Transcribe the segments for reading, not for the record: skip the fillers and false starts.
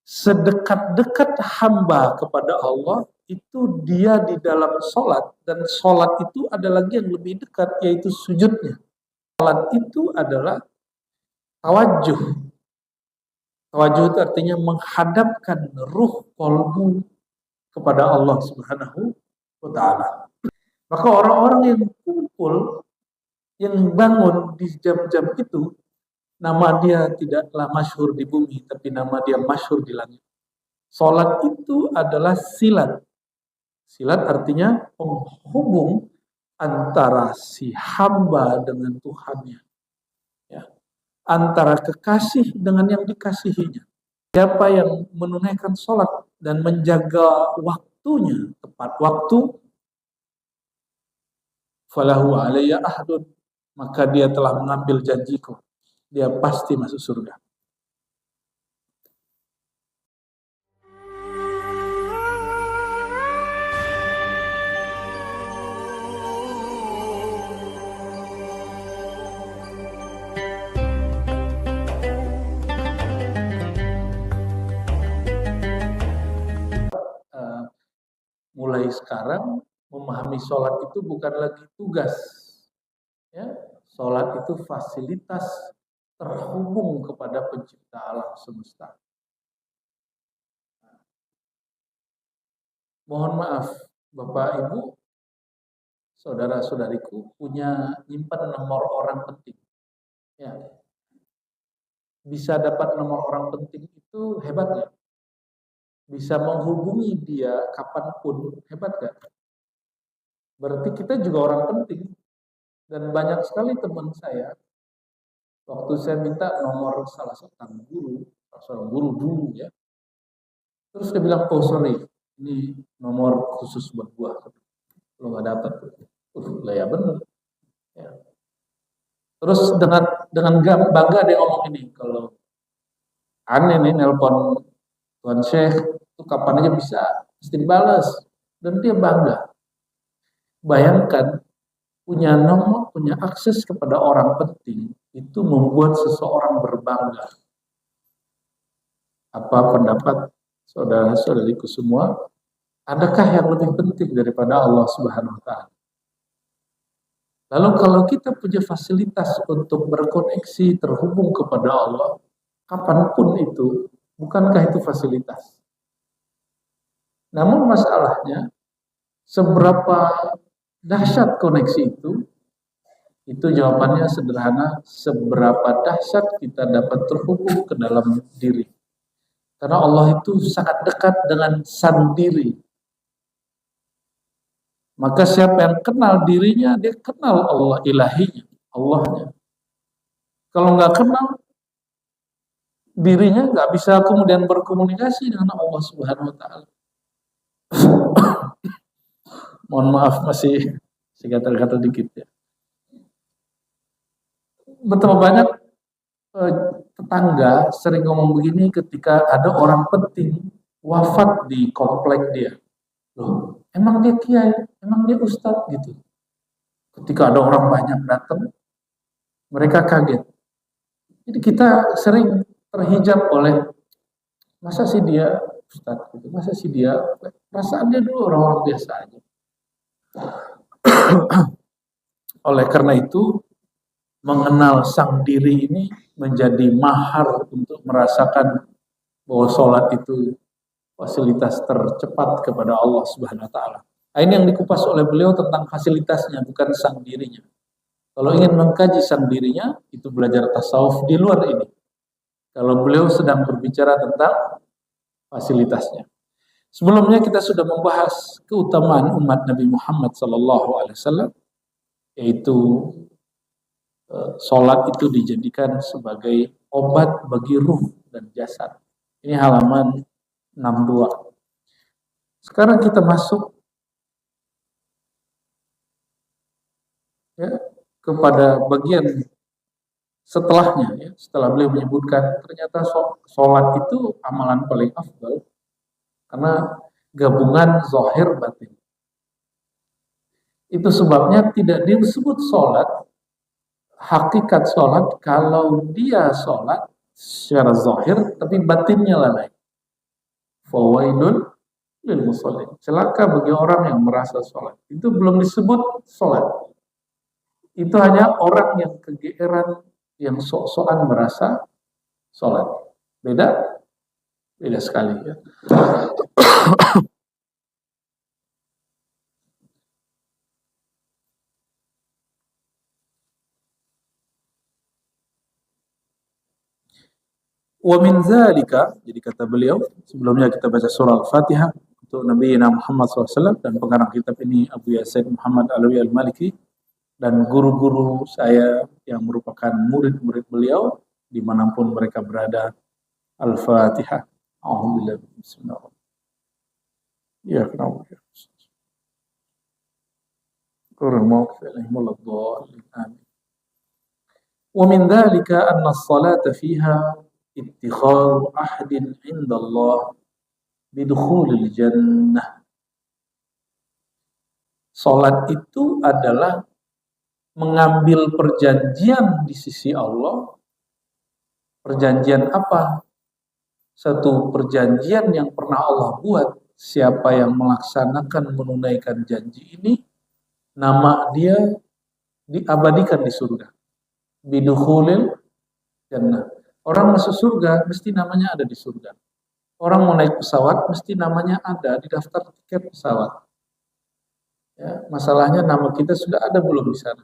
sedekat-dekat hamba kepada Allah itu dia di dalam sholat, dan sholat itu ada lagi yang lebih dekat, yaitu sujudnya. Sholat itu adalah tawajuh. Tawajuh itu artinya menghadapkan ruh kolbu kepada Allah Subhanahu wa ta'ala. Maka orang-orang yang kumpul, yang bangun di jam-jam itu, nama dia tidaklah masyhur di bumi, tapi nama dia masyhur di langit. Salat itu adalah silat. Silat artinya penghubung antara si hamba dengan Tuhannya. Ya. Antara kekasih dengan yang dikasihinya. Siapa yang menunaikan salat dan menjaga waktunya, tepat waktu, falahu alayya ahdun, maka dia telah mengambil janjiku. Dia pasti masuk surga. Mulai sekarang memahami sholat itu bukan lagi tugas, ya. Sholat itu fasilitas terhubung kepada pencipta alam semesta. Mohon maaf, Bapak Ibu, saudara-saudariku, punya nyimpan nomor orang penting. Ya. Bisa dapat nomor orang penting itu hebat nggak? Bisa menghubungi dia kapanpun, hebat gak? Berarti kita juga orang penting. Dan banyak sekali teman saya, waktu saya minta nomor salah seorang guru dulu ya, terus dia bilang, oh sorry, ini nomor khusus buat gua, lo nggak dapat. Lah ya bener. Ya. Terus dengan bangga dia ngomong ini, kalau aneh nih nelpon Tuan Syekh, itu kapan aja bisa, mesti dibalas. Dan dia bangga. Bayangkan, punya nomor, punya akses kepada orang penting, itu membuat seseorang berbangga. Apa pendapat saudara-saudariku semua? Adakah yang lebih penting daripada Allah Subhanahu wa ta'ala? Lalu kalau kita punya fasilitas untuk berkoneksi, terhubung kepada Allah, kapanpun itu, bukankah itu fasilitas? Namun masalahnya, seberapa dahsyat koneksi itu jawabannya sederhana, seberapa dahsyat kita dapat terhubung ke dalam diri. Karena Allah itu sangat dekat dengan sang diri. Maka siapa yang kenal dirinya, dia kenal Allah ilahinya, Allahnya. Kalau nggak kenal dirinya, nggak bisa kemudian berkomunikasi dengan Allah Subhanahu wa ta'ala. Mohon maaf, masih gatal-gatal dikit ya. Betapa banyak tetangga sering ngomong begini ketika ada orang penting wafat di komplek dia. Loh, emang dia kiai, emang dia ustadz gitu. Ketika ada orang banyak datang, mereka kaget. Jadi kita sering terhijab oleh, masa sih dia ustadz gitu, masa sih dia, perasaan dia dulu orang-orang biasa aja. Oleh karena itu, mengenal sang diri ini menjadi mahar untuk merasakan bahwa sholat itu fasilitas tercepat kepada Allah Subhanahu wa ta'ala. Ini yang dikupas oleh beliau tentang fasilitasnya, bukan sang dirinya. Kalau ingin mengkaji sang dirinya, itu belajar tasawuf di luar ini. Kalau beliau sedang berbicara tentang fasilitasnya. Sebelumnya kita sudah membahas keutamaan umat Nabi Muhammad SAW, yaitu sholat itu dijadikan sebagai obat bagi ruh dan jasad. Ini halaman 62. Sekarang kita masuk ya, kepada bagian setelahnya. Ya. Setelah beliau menyebutkan ternyata sholat itu amalan paling afdal karena gabungan zahir batin. Itu sebabnya tidak disebut sholat, hakikat sholat kalau dia sholat secara zahir tapi batinnya lalai. Fawailun lil musallin. Celaka bagi orang yang merasa sholat. Itu belum disebut sholat. Itu hanya orang yang kegeeran, yang sok-sokan merasa sholat. Beda? Beda sekali ya. Wa min dzalika, jadi kata beliau, sebelumnya kita baca surah Al-Fatihah untuk Nabi Muhammad SAW dan pengarang kitab ini Abu Yasin Muhammad Alawi Al-Maliki dan guru-guru saya yang merupakan murid-murid beliau dimanapun mereka berada. Al-Fatihah. Alhamdulillah. Bismillahirrahmanirrahim. Ya kenapa? Kurang mau fi'lihimul dhalin. Amin. Wa min dzalika anna as-salata fiha ittikhadhu ahdin 'inda Allah bidukhulil jannah. Salat itu adalah mengambil perjanjian di sisi Allah. Perjanjian apa? Satu perjanjian yang pernah Allah buat. Siapa yang melaksanakan menunaikan janji ini, nama dia diabadikan di surga. Bidukhulil jannah. Orang masuk surga mesti namanya ada di surga. Orang mau naik pesawat mesti namanya ada di daftar tiket pesawat. Ya, masalahnya nama kita sudah ada belum di sana?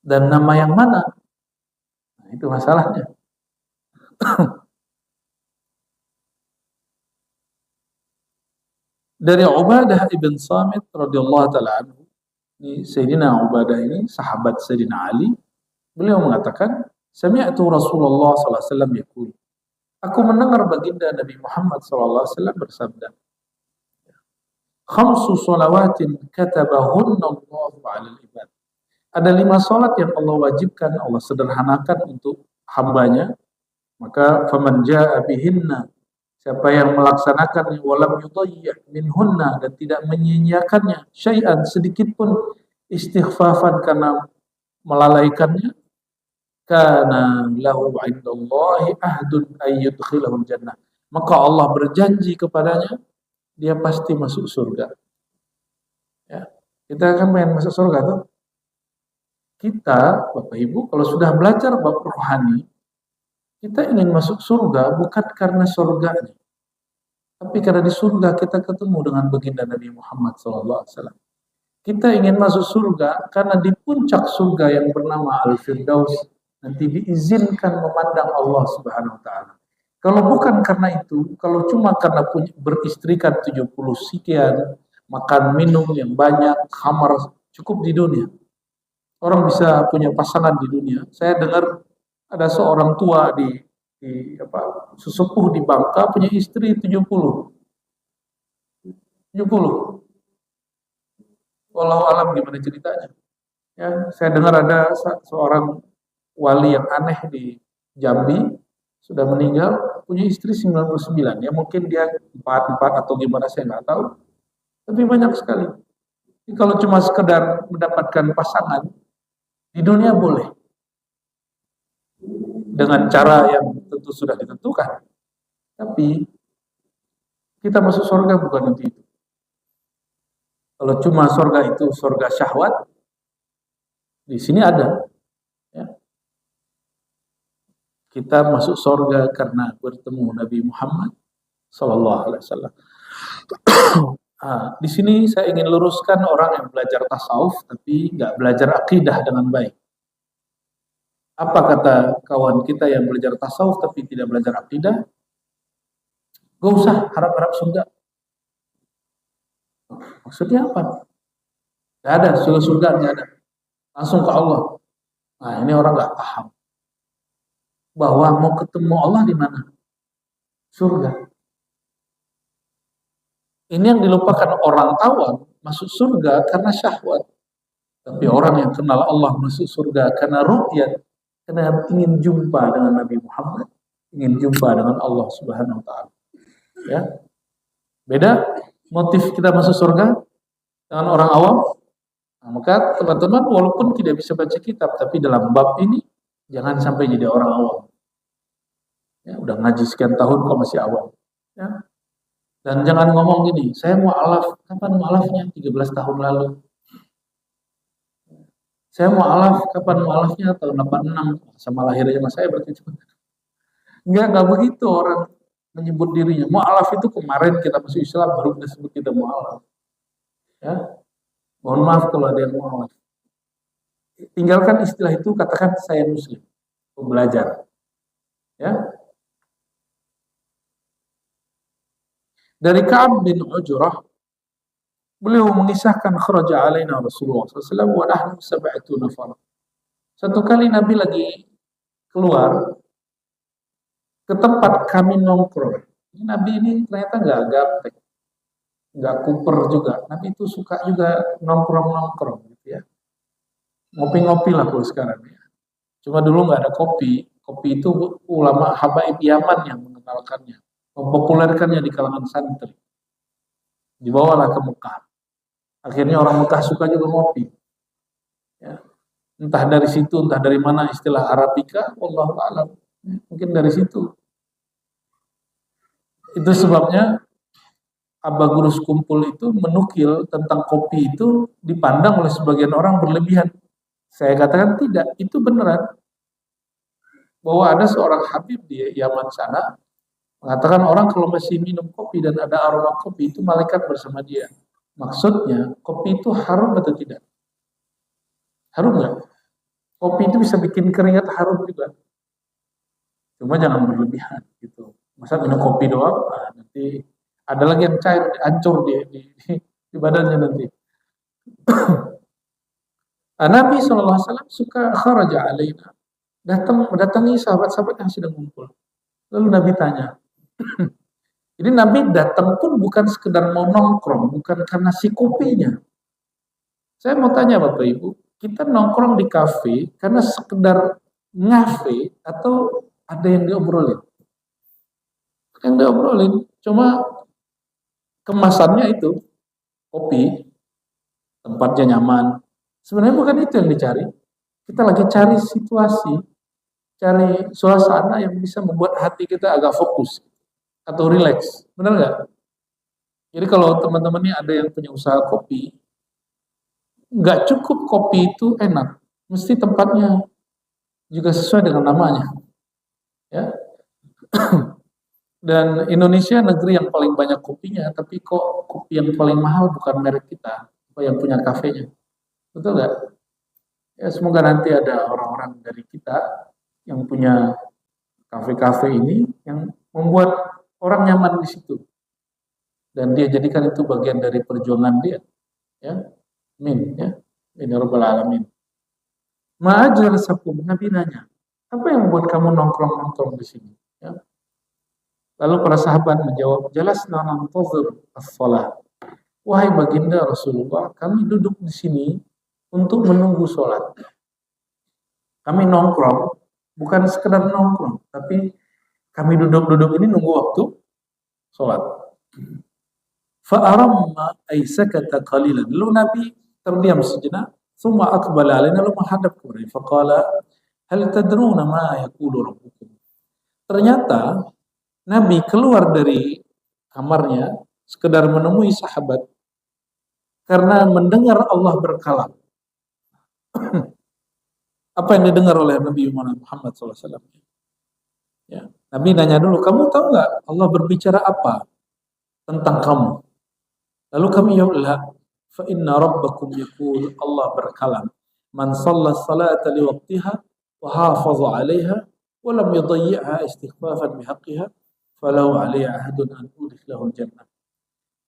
Dan nama yang mana? Nah, itu masalahnya. Dari Ubadah ibn Samit radhiyallahu taala anhu, ini Sayyidina Ubadah ini sahabat Sayyidina Ali, beliau mengatakan, sami'tu Rasulullah sallallahu alaihi wasallam yaqul, aku mendengar baginda Nabi Muhammad sallallahu alaihi wasallam bersabda, khamsu shalawatin katabahunna Allahu 'alal ibad. Ada 5 salat yang Allah wajibkan, Allah sederhanakan untuk hambanya, maka faman jaa bihinna, siapa yang melaksanakannya, walam yudayyi' minhunna, dan tidak menyia-nyiakannya syai'an sedikit pun, istighfafan karena melalaikannya, kana lahu 'indallahi ahdun ay yudkhilahul jannah, maka Allah berjanji kepadanya dia pasti masuk surga. Ya, kita kan pengen masuk surga tuh. Kita, Bapak Ibu, kalau sudah belajar bab rohani, kita ingin masuk surga bukan karena surganya, tapi karena di surga kita ketemu dengan baginda Nabi Muhammad SAW. Kita ingin masuk surga karena di puncak surga yang bernama Al-Firdaus nanti diizinkan memandang Allah Subhanahu wa taala. Kalau bukan karena itu, kalau cuma karena beristrikan 70 sekian, makan minum yang banyak, khamar cukup di dunia. Orang bisa punya pasangan di dunia. Saya dengar ada seorang tua di sesepuh di Bangka punya istri 70. Wallahu alam gimana ceritanya. Ya, saya dengar ada seorang wali yang aneh di Jambi sudah meninggal, punya istri 99. Ya mungkin dia 44 atau gimana saya nggak tahu. Tapi banyak sekali. Jadi kalau cuma sekedar mendapatkan pasangan di dunia boleh. Dengan cara yang tentu sudah ditentukan. Tapi kita masuk surga bukan untuk itu. Kalau cuma surga itu surga syahwat, di sini ada. Ya. Kita masuk surga karena bertemu Nabi Muhammad sallallahu alaihi wasallam. Di sini saya ingin luruskan orang yang belajar tasawuf tapi nggak belajar akidah dengan baik. Apa kata kawan kita yang belajar tasawuf tapi tidak belajar akidah? Gak usah harap-harap surga. Maksudnya apa? Gak ada, surga gak ada. Langsung ke Allah. Nah ini orang gak paham. Bahwa mau ketemu Allah di mana? Surga. Ini yang dilupakan orang awam, masuk surga karena syahwat. Tapi orang yang kenal Allah masuk surga karena ru'yat, karena ingin jumpa dengan Nabi Muhammad, ingin jumpa dengan Allah Subhanahu wa taala. Ya. Beda motif kita masuk surga dengan orang awam. Nah, maka teman-teman walaupun tidak bisa baca kitab, tapi dalam bab ini jangan sampai jadi orang awam. Ya, udah ngaji sekian tahun kok masih awam. Ya. Dan jangan ngomong gini, saya mu'alaf, kapan mu'alafnya? 13 tahun lalu. Saya mu'alaf, kapan mu'alafnya? Tahun 86, sama lahirnya mas saya berarti cuma. Enggak begitu orang menyebut dirinya. Mu'alaf itu kemarin kita masuk Islam baru disebut kita mu'alaf. Ya, mohon maaf kalau ada yang mu'alaf. Tinggalkan istilah itu, katakan saya muslim, belajar. Ya. Dari Ka'ab bin Ujrah, beliau mengisahkan kharaja alaina Rasulullah SAW wa nahnu sab'atu nafar. Satu kali Nabi lagi keluar ke tempat kami nongkrong. Nabi ini ternyata nggak gaptek, nggak kuper juga. Nabi itu suka juga nongkrong-nongkrong gitu ya. Ngopi-ngopi lah kalau sekarang ya. Cuma dulu nggak ada kopi. Kopi itu ulama habaib Yaman yang mengenalkannya, mempopulerkannya di kalangan santri. Dibawalah ke Mekah. Akhirnya orang Mekah suka juga ngopi. Ya. Entah dari situ, entah dari mana istilah Arabika, wallahu a'lam. Mungkin dari situ. Itu sebabnya Abah Gurus Kumpul itu menukil tentang kopi itu dipandang oleh sebagian orang berlebihan. Saya katakan tidak, itu beneran. Bahwa ada seorang Habib di Yaman sana, mengatakan orang kalau masih minum kopi dan ada aroma kopi itu malaikat bersama dia. Maksudnya, kopi itu harum atau tidak? Harum nggak? Kopi itu bisa bikin keringat harum juga. Cuma jangan berlebihan gitu. Masa minum kopi doang, nah, nanti ada lagi yang cair, hancur di badannya nanti. Nabi SAW suka kharaja alaina. Mendatangi sahabat-sahabat yang sedang ngumpul. Lalu Nabi tanya. Jadi Nabi datang pun bukan sekedar mau nongkrong, bukan karena si kopinya. Saya mau tanya Bapak Ibu, kita nongkrong di kafe karena sekedar ngafe atau ada yang diobrolin? Yang diobrolin, cuma kemasannya itu kopi, tempatnya nyaman. Sebenarnya bukan itu yang dicari. Kita lagi cari situasi, cari suasana yang bisa membuat hati kita agak fokus atau rileks. Benar nggak? Jadi kalau teman-teman ini ada yang punya usaha kopi, nggak cukup kopi itu enak, mesti tempatnya juga sesuai dengan namanya. Ya. Dan Indonesia negeri yang paling banyak kopinya, tapi kok kopi yang paling mahal bukan merek kita, apa yang punya kafenya. Betul nggak? Ya, semoga nanti ada orang-orang dari kita yang punya kafe-kafe ini yang membuat orang nyaman di situ. Dan dia jadikan itu bagian dari perjuangan dia. Ya. Amin. Ya. Amin ya rabbal alamin. Ma'ajal sakum, Nabi nanya, apa yang membuat kamu nongkrong-nongkrong di sini? Ya. Lalu para sahabat menjawab, jelasna nantazir as-shalah. Wahai baginda Rasulullah, kami duduk di sini untuk menunggu sholat. Kami nongkrong, bukan sekedar nongkrong, tapi kami duduk-duduk ini nunggu waktu sholat. Fa'aramma ay sakata qalilan. Lalu Nabi terdiam sejenak, thumma aqbala alaina, lalu menghadap kepada kami. Faqala, hal tadruna ma yaqulu rabbukum. Ternyata Nabi keluar dari kamarnya sekedar menemui sahabat karena mendengar Allah berkalam. Apa yang didengar oleh Nabi Muhammad SAW? Ya. Nabi nanya dulu, kamu tahu nggak Allah berbicara apa tentang kamu? Lalu kami jawab, la, fa inna rabbakum yaqul, Allah berkalam, man shalla salata li waqtiha wa hafaza 'alaiha wa lam yudayyi'ha istighfafan bihaqqiha falau 'alaiha ahadun an udkhilahu jannah.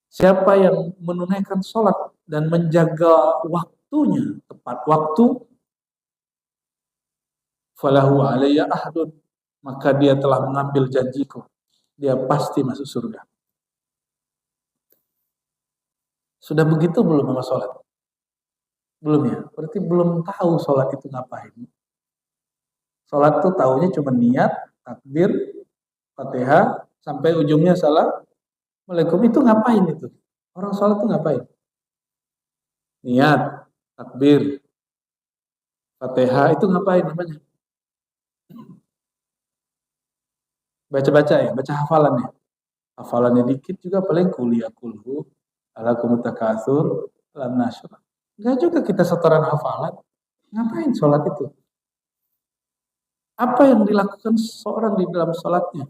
Siapa yang menunaikan sholat dan menjaga waktunya tepat waktu, falahu 'alaiha ahadun, maka dia telah mengambil janjiku, dia pasti masuk surga. Sudah begitu belum sama sholat? Belum ya? Berarti belum tahu sholat itu ngapain. Sholat itu taunya cuma niat, takbir, Fatihah, sampai ujungnya Assalamualaikum. Itu ngapain itu? Orang sholat itu ngapain? Niat, takbir, Fatihah, itu ngapain namanya? Baca-baca ya, baca hafalan ya. Hafalannya dikit juga paling kuliah kulhu, alakumut takatsur, lam nashr. Enggak juga kita setoran hafalan. Ngapain sholat itu? Apa yang dilakukan seseorang di dalam sholatnya?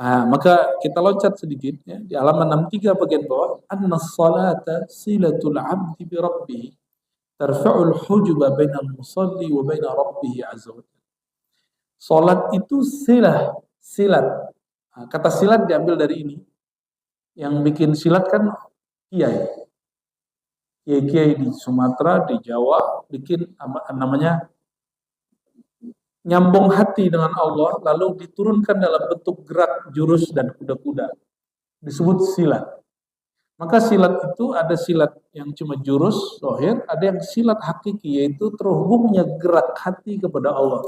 Maka kita loncat sedikit ya, di halaman 63 bagian bawah. Anna salata silatul abdi bi rabbih tarfa'ul hujuba bainal musalli wa baina rabbih azza wa jalla. Salat itu silat. Kata silat diambil dari ini. Yang bikin silat kan kiai. Kiai-kiai di Sumatera, di Jawa bikin namanya nyambung hati dengan Allah lalu diturunkan dalam bentuk gerak, jurus dan kuda-kuda. Disebut silat. Maka silat itu ada silat yang cuma jurus, zahir, ada yang silat hakiki, yaitu terhubungnya gerak hati kepada Allah.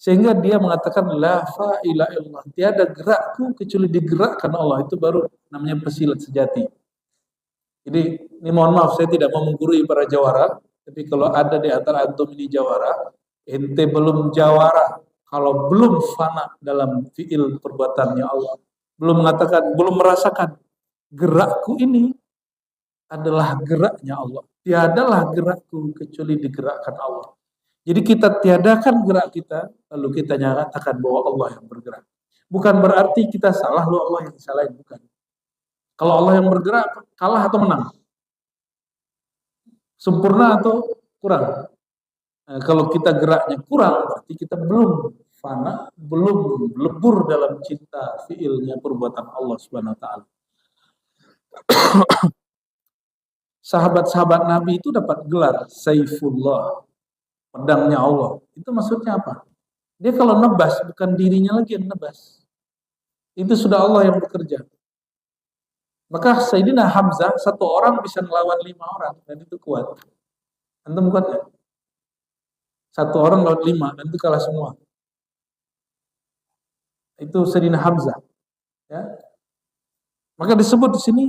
Sehingga dia mengatakan, la fa'ila illallah, tiada gerakku kecuali digerakkan Allah. Itu baru namanya pesilat sejati. Jadi, ini mohon maaf, saya tidak mau menggurui para jawara, tapi kalau ada di antara antum ini jawara, ente belum jawara, kalau belum fana dalam fi'il perbuatannya Allah, belum mengatakan, belum merasakan, gerakku ini adalah geraknya Allah. Tiadalah gerakku kecuali digerakkan Allah. Jadi kita tiadakan gerak kita, lalu kita nyatakan bahwa Allah yang bergerak. Bukan berarti kita salah, lalu Allah yang salahin, bukan. Kalau Allah yang bergerak, kalah atau menang? Sempurna atau kurang? Kalau kita geraknya kurang, berarti kita belum fana, belum lebur dalam cinta fiilnya perbuatan Allah Subhanahu wa taala. Sahabat-sahabat Nabi itu dapat gelar Saifullah, pedangnya Allah. Itu maksudnya apa? Dia kalau nebas, bukan dirinya lagi yang nebas. Itu sudah Allah yang bekerja. Maka Sayyidina Hamzah, satu orang bisa melawan 5 orang, dan itu kuat. Antum kuat ya? Satu orang lawan 5, dan itu kalah semua. Itu Sayyidina Hamzah. Ya. Maka disebut di sini,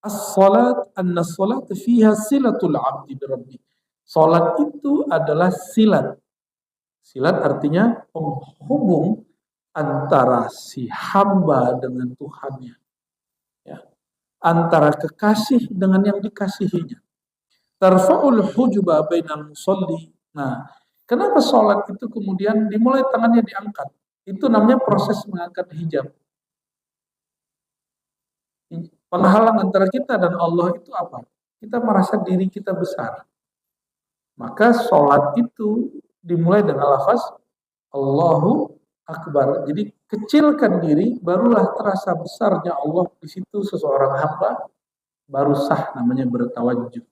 as-salat, anna-salat fiha silatul abdi bi rabbih. Salat itu adalah silat. Silat artinya penghubung antara si hamba dengan Tuhannya. Ya. Antara kekasih dengan yang dikasihinya. Tarfa'ul hujuba bainal musalli. Nah, kenapa salat itu kemudian dimulai tangannya diangkat? Itu namanya proses mengangkat hijab. Penghalang antara kita dan Allah itu apa? Kita merasa diri kita besar. Maka sholat itu dimulai dengan lafaz Allahu Akbar. Jadi kecilkan diri, barulah terasa besarnya Allah. Di situ seseorang hamba baru sah namanya bertawajjuh,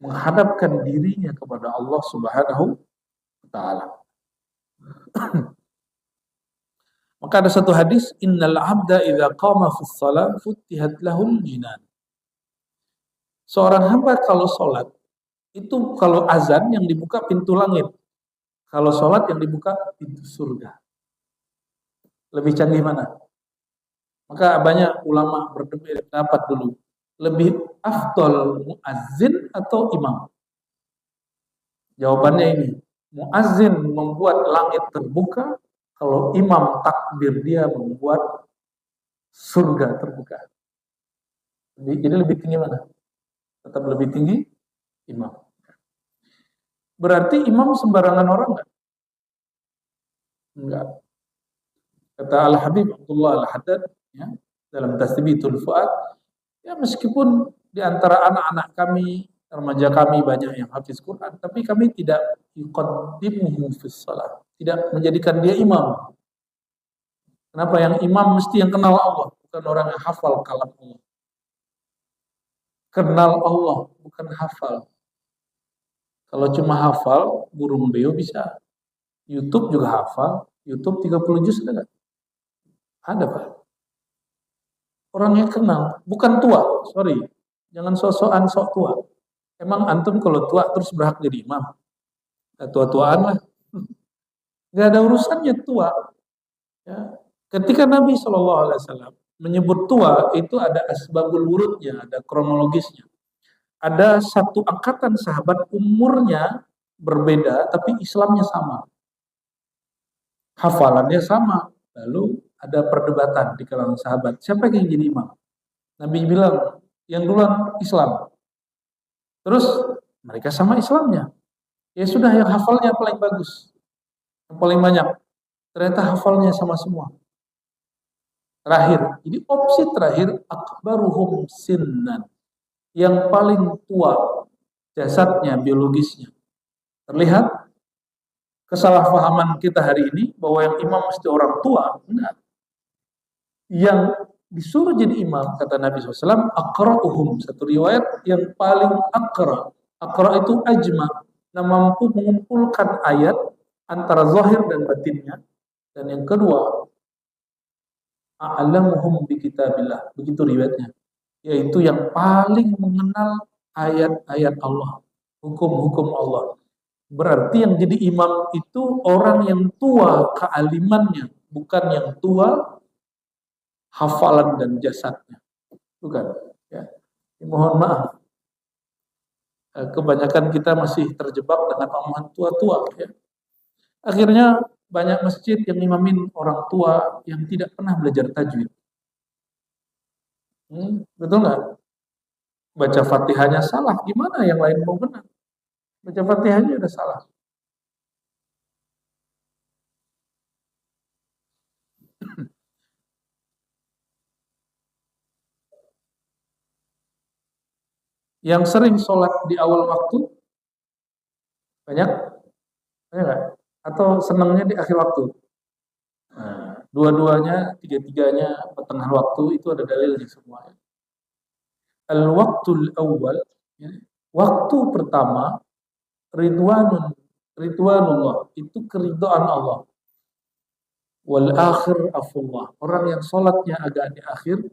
menghadapkan dirinya kepada Allah Subhanahu wa taala. Maka ada satu hadis, innal abda idza qama fi shalah futihat lahul jinan. Seorang hamba kalau sholat, itu kalau azan yang dibuka pintu langit. Kalau sholat yang dibuka pintu surga. Lebih canggih mana? Maka banyak ulama berpendapat dulu. Lebih afdol muazzin atau imam? Jawabannya ini. Muazzin membuat langit terbuka. Kalau imam takbir dia membuat surga terbuka. Jadi lebih tinggi mana? Tetap lebih tinggi imam. Berarti imam sembarangan orang enggak? Enggak. Kata Al-Habib Abdullah Al-Haddad ya, dalam Tasbitul Fuad, ya meskipun di antara anak-anak kami, remaja kami banyak yang hafiz Quran, tapi kami tidak yuqaddimuhu fis shalah, tidak menjadikan dia imam. Kenapa? Yang imam mesti yang kenal Allah, bukan orang yang hafal kalam Allah. Kenal Allah, bukan hafal. Kalau cuma hafal, burung beo bisa. YouTube juga hafal. YouTube 30 juz ada nggak? Ada, Pak. Orangnya kenal, bukan tua, sorry. Jangan sok-sokan sok tua. Emang antum kalau tua terus berhak jadi imam? Tua-tuaan lah. Gak ada urusannya tua. Ya. Ketika Nabi SAW menyebut tua, itu ada asbabul wurudnya, ada kronologisnya. Ada satu angkatan sahabat umurnya berbeda, tapi Islamnya sama. Hafalannya sama. Lalu ada perdebatan di kalangan sahabat. Siapa yang jadi imam? Nabi bilang, yang duluan Islam. Terus mereka sama Islamnya. Ya sudah, yang hafalnya paling bagus. Yang paling banyak. Ternyata hafalnya sama semua. Terakhir. Jadi opsi terakhir, akbaruhum sinnan. Yang paling tua jasadnya, biologisnya. Terlihat kesalahpahaman kita hari ini bahwa yang imam mesti orang tua. Enggak. Yang disuruh jadi imam, kata Nabi SAW, akra'uhum. Satu riwayat yang paling akra'. Akra' itu ajma'. Nah, mampu mengumpulkan ayat antara zahir dan batinnya. Dan yang kedua, a'lamuhum bi kitabillah. Begitu riwayatnya. Yaitu yang paling mengenal ayat-ayat Allah. Hukum-hukum Allah. Berarti yang jadi imam itu orang yang tua kealimannya. Bukan yang tua hafalan dan jasadnya. Bukan. Ya. Mohon maaf. Kebanyakan kita masih terjebak dengan omongan tua-tua. Ya. Akhirnya banyak masjid yang imamin orang tua yang tidak pernah belajar tajwid. Betul nggak? Baca Fatihahnya salah, gimana yang lain mau benar? Baca Fatihahnya udah salah. Yang sering sholat di awal waktu banyak, banyak nggak? Atau senangnya di akhir waktu? Nah, dua-duanya, tiga-tiganya pertengahan waktu itu ada dalilnya semua. Al-waktul awal, ya, waktu pertama, ridwanullah, itu keridhaan Allah. Wal akhir afullah, orang yang sholatnya agak di akhir,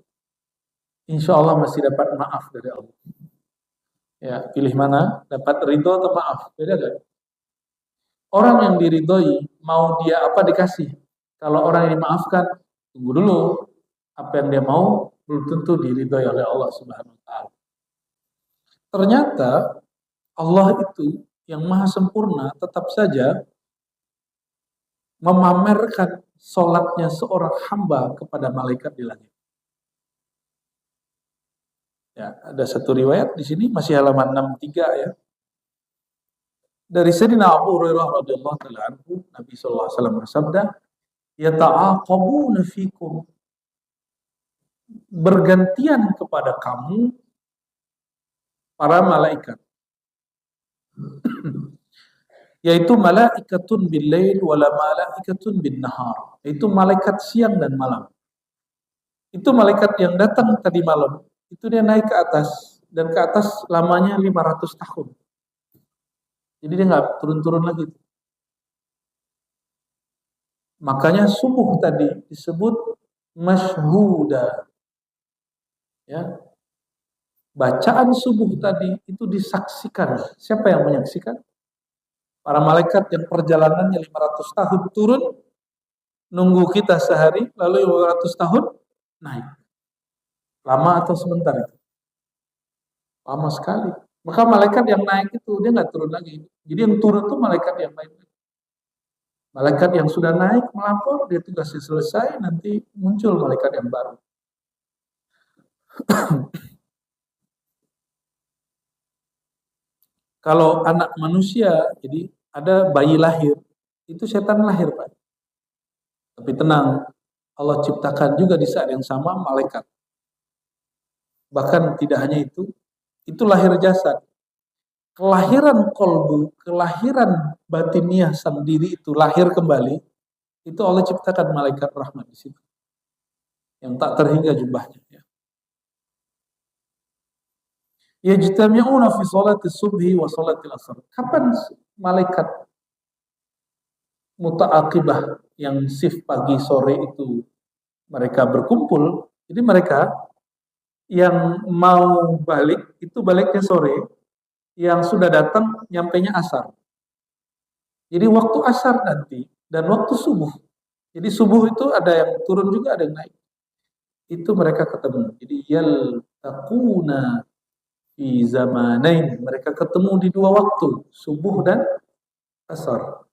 insya Allah masih dapat maaf dari Allah. Ya, pilih mana? Dapat ridho atau maaf? Beda gak? Orang yang diridhoi, mau dia apa dikasih. Kalau orang yang dimaafkan, tunggu dulu. Apa yang dia mau, belum tentu diridhoi oleh Allah Subhanahu wa Ta'ala. Ternyata Allah itu yang maha sempurna tetap saja memamerkan sholatnya seorang hamba kepada malaikat di langit. Ya, ada satu riwayat di sini masih halaman 63 ya. Dari Sayyidina Abu Hurairah radhiyallahu taala anhu, Nabi sallallahu alaihi wasallam bersabda, "Yata'aqabuna fikum." Bergantian kepada kamu para malaikat. Yaitu malaikatun bil lail wala malaikatun bin nahar. Yaitu malaikat siang dan malam. Itu malaikat yang datang tadi malam, itu dia naik ke atas, dan ke atas lamanya 500 tahun. Jadi dia nggak turun-turun lagi. Makanya subuh tadi disebut masyhuda. Ya. Bacaan subuh tadi itu disaksikan. Siapa yang menyaksikan? Para malaikat yang perjalanannya 500 tahun turun, nunggu kita sehari, lalu 500 tahun naik. Lama atau sebentar itu? Lama sekali. Maka malaikat yang naik itu dia nggak turun lagi. Jadi yang turun itu malaikat yang lain. Malaikat yang sudah naik melapor, dia tugasnya selesai, nanti muncul malaikat yang baru. Kalau anak manusia, jadi ada bayi lahir, itu setan lahir, Pak. Tapi tenang, Allah ciptakan juga di saat yang sama malaikat. Bahkan tidak hanya itu lahir jasad. Kelahiran kolbu, kelahiran batiniah sang diri itu lahir kembali, itu Allah ciptakan malaikat rahmat di situ. Yang tak terhingga jumlahnya. Yajtami'una fi salati subhi wa salati al-asr. Kapan malaikat muta'aqibah yang shift pagi sore itu mereka berkumpul? Jadi mereka yang mau balik itu baliknya sore, yang sudah datang nyampainya asar. Jadi waktu asar nanti dan waktu subuh. Jadi subuh itu ada yang turun juga, ada yang naik. Itu mereka ketemu. Jadi yaltaquna fi zamanain, mereka ketemu di dua waktu, subuh dan asar.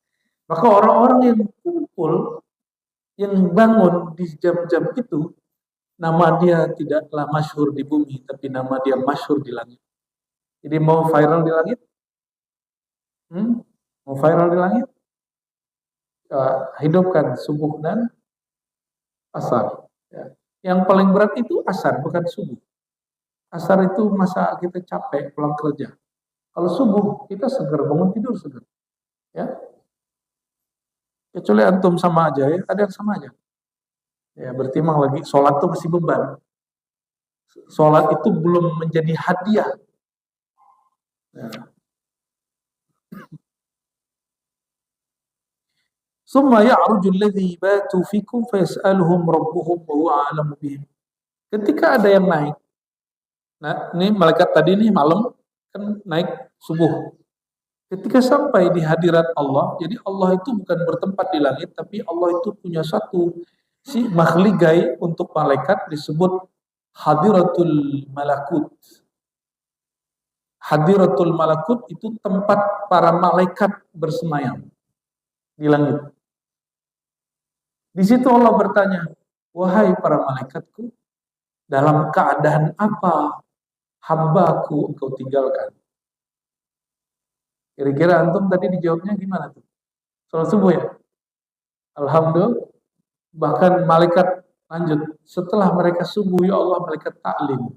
Maka orang-orang yang kumpul yang bangun di jam-jam itu, nama dia tidaklah masyhur di bumi, tapi nama dia masyhur di langit. Jadi mau viral di langit? Mau viral di langit? Hidupkan subuh dan asar. Ya. Yang paling berat itu asar, bukan subuh. Asar itu masa kita capek pulang kerja. Kalau subuh kita segar, bangun tidur segar. Ya, kecuali antum sama aja ya, ada yang sama aja. Ya, berarti memang lagi sholat tuh masih beban. Sholat itu belum menjadi hadiah. Ya. Summa ya'ruju alladhi batu fikum fayas'aluhum rabbuhum wa huwa a'lamu bihim. Ketika ada yang naik. Nah, ini malaikat tadi nih malam kan naik subuh. Ketika sampai di hadirat Allah, jadi Allah itu bukan bertempat di langit, tapi Allah itu punya satu si makhligai untuk malaikat disebut hadiratul malakut. Hadiratul malakut itu tempat para malaikat bersemayam di langit. Di situ Allah bertanya, wahai para malaikatku, dalam keadaan apa hambaku engkau tinggalkan? Kira-kira antum tadi dijawabnya gimana tuh? Sholat subuh ya? Alhamdulillah. Bahkan malaikat lanjut, setelah mereka subuh, ya Allah, malaikat taklim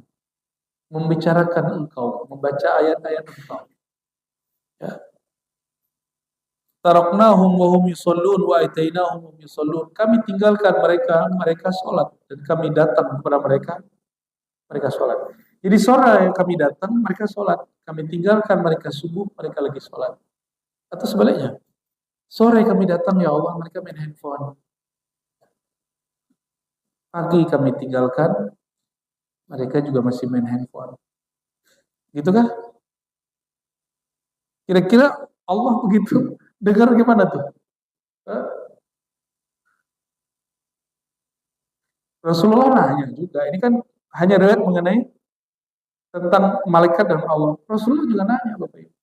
membicarakan engkau, membaca ayat-ayat engkau. Ya. Taraknahum wa hum yusallun wa atainahum wa hum yusallun. Kami tinggalkan mereka sholat, dan kami datang kepada mereka sholat. Jadi sore kami datang, mereka sholat. Kami tinggalkan mereka subuh, mereka lagi sholat. Atau sebaliknya, sore kami datang, ya Allah, mereka main handphone. Pagi kami tinggalkan, mereka juga masih main handphone. Gitu kan? Kira-kira Allah begitu dengar gimana tuh? Rasulullah nanya juga. Ini kan hanya riwayat mengenai tentang malaikat dan Allah. Rasulullah juga nanya, Bapak Ibu.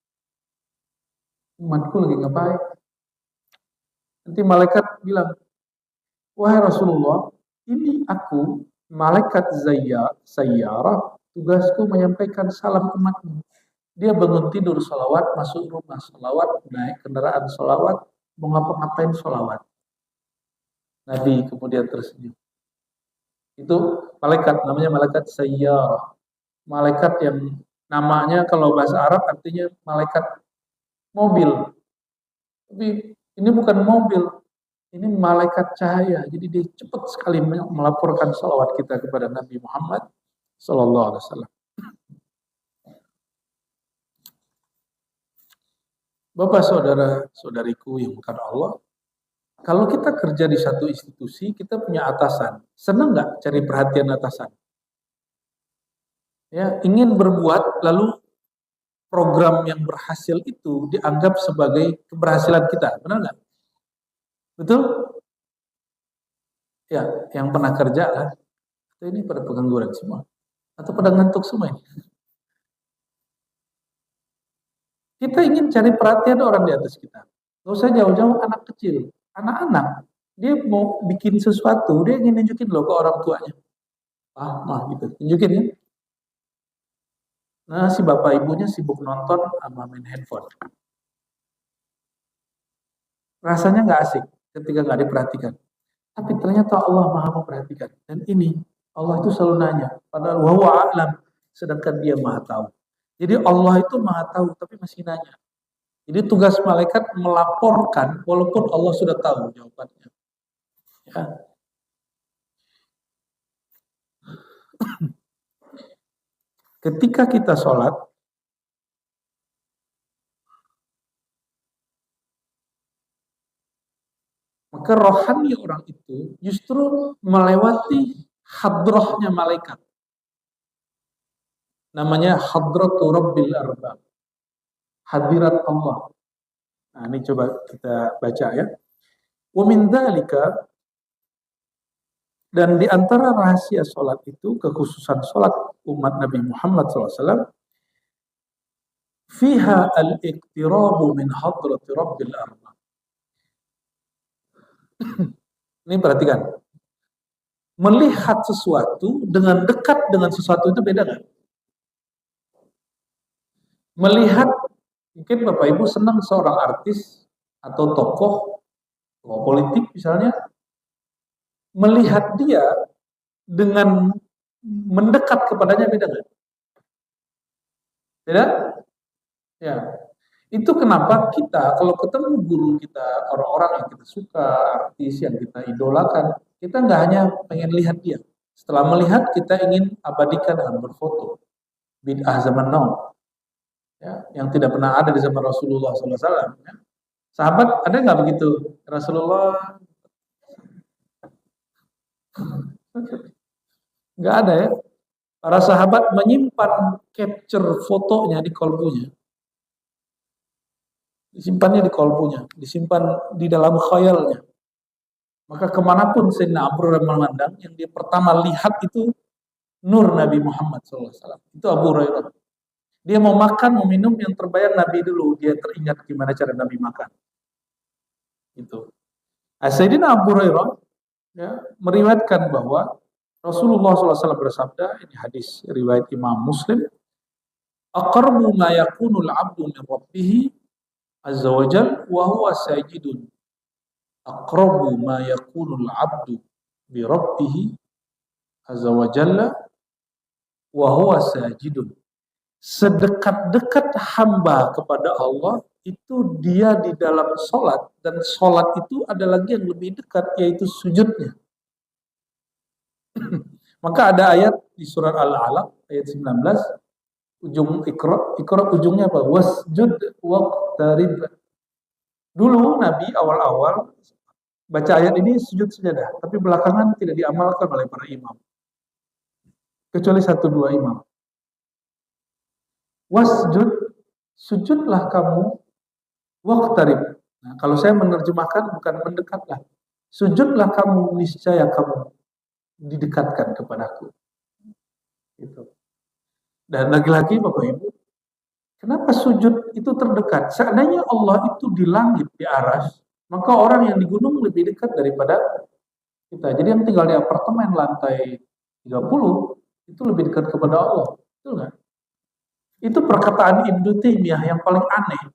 Umatku lagi ngapain? Nanti malaikat bilang, wahai Rasulullah, ini aku malaikat Zayyarah, tugasku menyampaikan salam umatmu. Dia bangun tidur salawat, masuk rumah salawat, naik kendaraan salawat, mau ngapa-ngapain salawat. Nabi kemudian tersenyum. Itu malaikat, namanya malaikat Sayyarah. Malaikat yang namanya kalau bahasa Arab artinya malaikat mobil. Tapi ini bukan mobil, ini malaikat cahaya. Jadi dia cepat sekali melaporkan salawat kita kepada Nabi Muhammad Sallallahu Alaihi Wasallam. Bapak saudara saudariku yang bukan Allah, kalau kita kerja di satu institusi, kita punya atasan. Senang nggak cari perhatian atasan? Ya, ingin berbuat, lalu program yang berhasil itu dianggap sebagai keberhasilan kita, benar nggak? Betul? Ya, yang pernah kerja kan? Ini pada pengangguran semua, atau pada ngantuk semua ini? Kita ingin cari perhatian orang di atas kita. Gak usah jauh-jauh anak kecil, anak-anak. Dia mau bikin sesuatu, dia ingin nunjukin loh ke orang tuanya. Mah gitu, tunjukin ya. Nah, si bapak ibunya sibuk nonton sama main handphone. Rasanya nggak asik ketika nggak diperhatikan. Tapi ternyata Allah maha memperhatikan. Dan ini, Allah itu selalu nanya. Padahal wahuwa a'lam, sedangkan dia maha tahu. Jadi Allah itu maha tahu, tapi masih nanya. Jadi tugas malaikat melaporkan, walaupun Allah sudah tahu jawabannya. Ya. Ketika kita sholat, maka rohani orang itu justru melewati hadrohnya malaikat. Namanya hadratu rabbil arbab. Hadirat Allah. Nah, ini coba kita baca ya. Wa min dzalika, dan di antara rahasia sholat itu, kekhususan sholat umat Nabi Muhammad SAW, fiha al-iqtirabu min hadrati rabbil arbab. Ini perhatikan. Melihat sesuatu dengan dekat dengan sesuatu itu beda nggak? Melihat, mungkin Bapak Ibu senang seorang artis atau tokoh politik misalnya, melihat dia dengan mendekat kepadanya beda nggak? Beda? Ya. Itu kenapa kita kalau ketemu guru kita, orang-orang yang kita suka, artis yang kita idolakan, kita nggak hanya pengen lihat dia. Setelah melihat, kita ingin abadikan dengan berfoto. Bid'ah zaman now, ya, yang tidak pernah ada di zaman Rasulullah SAW. Ya. Sahabat ada nggak begitu? Rasulullah nggak ada ya. Para sahabat menyimpan capture fotonya di kolbunya. Disimpannya di kolbunya, disimpan di dalam khayalnya. Maka kemanapun Sayyidina Abu Hurairah memandang, yang dia pertama lihat itu nur Nabi Muhammad SAW. Itu Abu Hurairah. Dia mau makan, mau minum, yang terbayang Nabi dulu. Dia teringat gimana cara Nabi makan. Itu. Sayyidina Abu Hurairah ya, meriwayatkan bahwa Rasulullah SAW bersabda, ini hadis riwayat Imam Muslim, aqrabu ma yakunul abdu min rabbih azza wa jal wa huwa sajidun. Aqrabu ma yakunul abdu bi rabbih azza wa jalla wa huwa sajidun. Sedekat-dekat hamba kepada Allah itu dia di dalam sholat, dan sholat itu ada lagi yang lebih dekat, yaitu sujudnya. Maka ada ayat di surat Al-Alaq ayat 19, ujung Iqra ujungnya apa? Wasjud waqtarib. Dulu Nabi awal-awal baca ayat ini sujud sujadah, tapi belakangan tidak diamalkan oleh para imam. Kecuali 1-2 imam. Wasjud, sujudlah kamu, waqtarib. Nah, kalau saya menerjemahkan bukan mendekatlah. Sujudlah kamu, niscaya kamu didekatkan kepadaku. Gitu. Dan lagi-lagi Bapak Ibu, kenapa sujud itu terdekat? Seandainya Allah itu di langit, di aras, maka orang yang di gunung lebih dekat daripada kita. Jadi yang tinggal di apartemen lantai 30 itu lebih dekat kepada Allah. Betul nggak? Itu perkataan Ibnu Taimiyah yang paling aneh,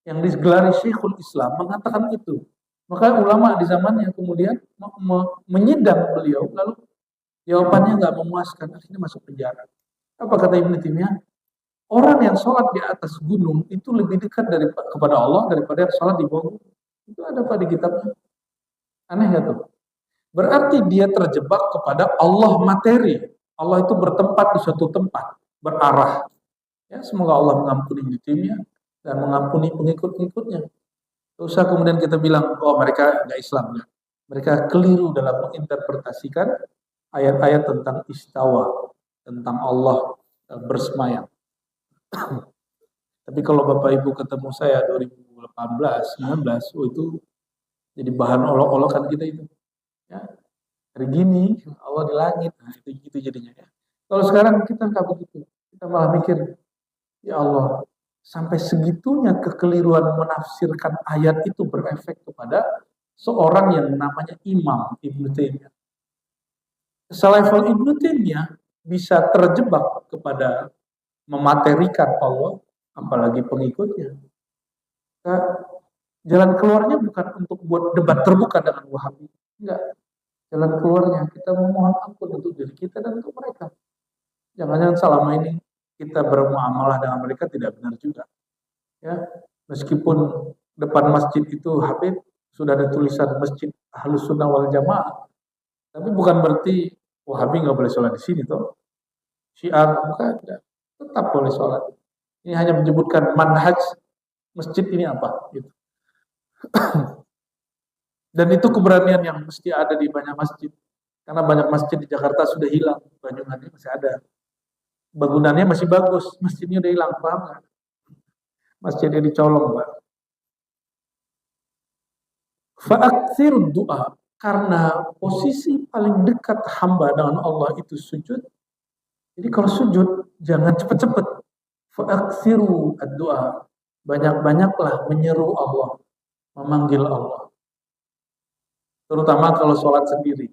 yang digelari Syekhul Islam mengatakan itu. Maka ulama di zaman yang kemudian menyidang beliau, lalu jawabannya nggak memuaskan, akhirnya masuk penjara. Apa kata Ibnu Taimiyah? Orang yang sholat di atas gunung itu lebih dekat kepada Allah daripada yang sholat di bawah gunung. Itu ada apa di kitabnya? Aneh nggak tuh? Berarti dia terjebak kepada Allah materi. Allah itu bertempat di suatu tempat, berarah. Ya, semoga Allah mengampuni Ibnu Taimiyah dan mengampuni pengikut-pengikutnya. Tidak usah kemudian kita bilang, oh mereka nggak Islam. Ya. Mereka keliru dalam menginterpretasikan ayat-ayat tentang istawa, tentang Allah bersemayam. Tapi kalau Bapak Ibu ketemu saya 2018, 19, oh itu jadi bahan olok-olokan kita itu. Ya. Hari gini Allah di langit, nah itu gitu jadinya ya. Kalau sekarang kita nggak begitu, kita malah mikir, ya Allah, sampai segitunya kekeliruan menafsirkan ayat itu berefek kepada seorang yang namanya Imam Ibnu Taimiyah. Selevel Ibnu Taimiyah bisa terjebak kepada mematerikan Allah, apalagi pengikutnya. Nah, jalan keluarnya bukan untuk buat debat terbuka dengan Wahabi, enggak. Jalan keluarnya kita memohon ampun untuk diri kita dan untuk mereka. Jangan-jangan selama ini kita bermuamalah dengan mereka tidak benar juga. Ya, meskipun depan masjid itu Habib sudah ada tulisan Masjid Ahlus Sunnah wal Jamaah, tapi bukan berarti Wahabi nggak boleh sholat di sini toh. Syiah bukan, tetap boleh sholat. Ini hanya menyebutkan manhaj masjid ini apa. Gitu. Dan itu keberanian yang mesti ada di banyak masjid. Karena banyak masjid di Jakarta sudah hilang, Banyuwangi masih ada. Bangunannya masih bagus, masjidnya udah hilang, paham nggak? Masjidnya dicolong, Pak. Fa'aktsir doa, karena posisi paling dekat hamba dengan Allah itu sujud. Jadi kalau sujud jangan cepat-cepat. Fa'aktsiru ad-doa, banyak-banyaklah menyeru Allah, memanggil Allah. terutama kalau sholat sendiri.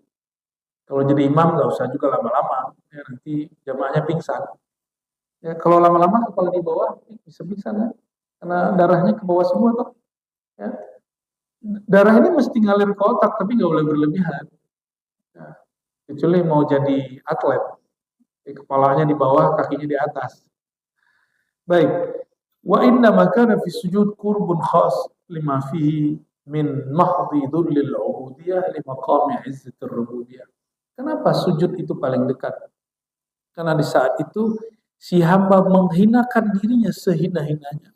Kalau jadi imam nggak usah juga lama-lama, ya, nanti jamaahnya pingsan. Ya, kalau lama-lama kepala di bawah bisa pingsan ya, karena darahnya ke bawah semua tuh. Ya. Darah ini mesti ngalir ke otak, tapi nggak boleh berlebihan. Ya. Kecuali mau jadi atlet, kepalanya di bawah, kakinya di atas. Baik. Wa inna makana fi sujud qurbun khas lima fihi min mahdhi dhullil ubudiyah li maqami izzatir rububiyah. Kenapa sujud itu paling dekat? Karena di saat itu si hamba menghinakan dirinya sehina-hinanya,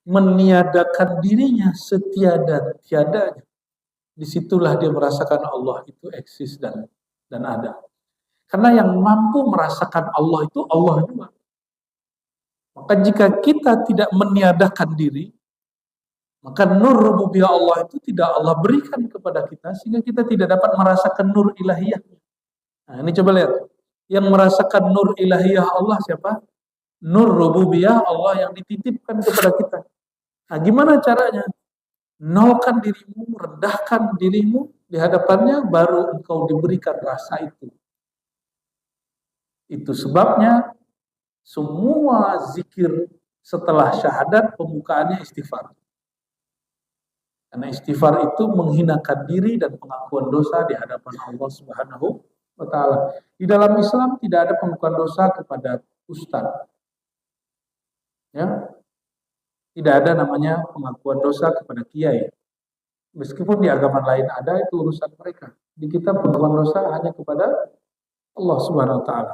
meniadakan dirinya setiada-tiadanya. Disitulah dia merasakan Allah itu eksis dan ada. Karena yang mampu merasakan Allah itu Allah juga. Maka jika kita tidak meniadakan diri, maka nur rububiyah Allah itu tidak Allah berikan kepada kita, sehingga kita tidak dapat merasakan nur ilahiyah. Nah, ini coba lihat. Yang merasakan nur ilahiyah Allah siapa? Nur rububiyah Allah yang dititipkan kepada kita. Nah, gimana caranya? Nolkan dirimu, rendahkan dirimu di hadapannya, baru engkau diberikan rasa itu. Itu sebabnya semua zikir setelah syahadat pembukaannya istighfar. Karena istighfar itu menghinakan diri dan pengakuan dosa di hadapan Allah Subhanahu wa taala. Di dalam Islam tidak ada pengakuan dosa kepada ustaz. Ya. Tidak ada namanya pengakuan dosa kepada kiai. Meskipun di agama lain ada, itu urusan mereka. Di kita pengakuan dosa hanya kepada Allah Subhanahu wa taala.